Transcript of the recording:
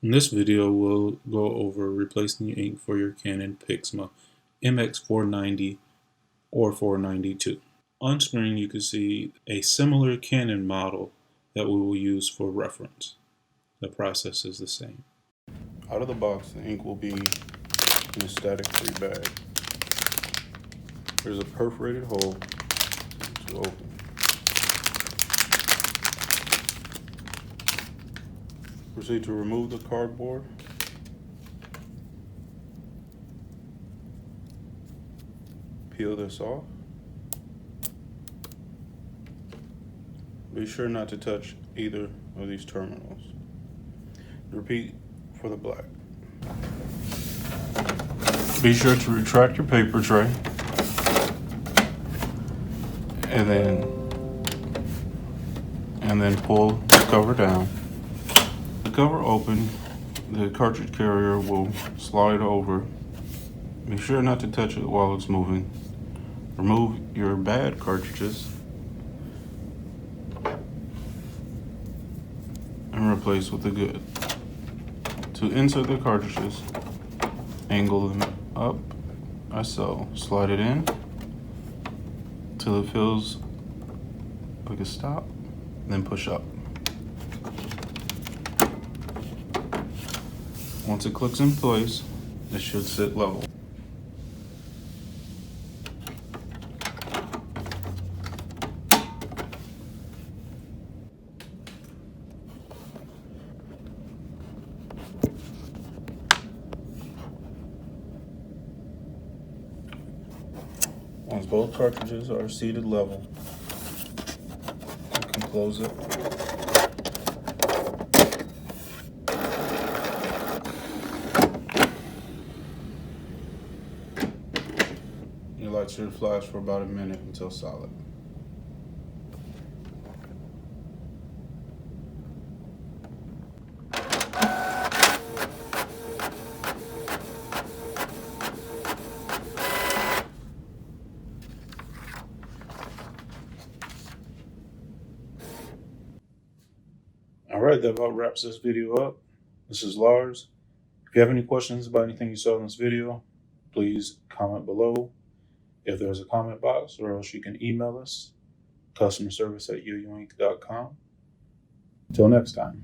In this video, we'll go over replacing the ink for your Canon Pixma MX490 or 492. On screen, you can see a similar Canon model that we will use for reference. The process is the same. Out of the box, the ink will be in a static-free bag. There's a perforated hole to open. Proceed to remove the cardboard. Peel this off. Be sure not to touch either of these terminals. Repeat for the black. Be sure to retract your paper tray and then pull the cover down. The cover open, the cartridge carrier will slide over. Be sure not to touch it while it's moving. Remove your bad cartridges and replace with the good. To insert the cartridges, angle them up as so. Slide it in till it feels like a stop, then push up. Once it clicks in place, it should sit level. Once both cartridges are seated level, you can close it. Your light should flash for about a minute until solid. Alright, that about wraps this video up. This is Lars. If you have any questions about anything you saw in this video, please comment below. If there's a comment box, or else you can email us, customerservice@yoyoink.com. Till next time.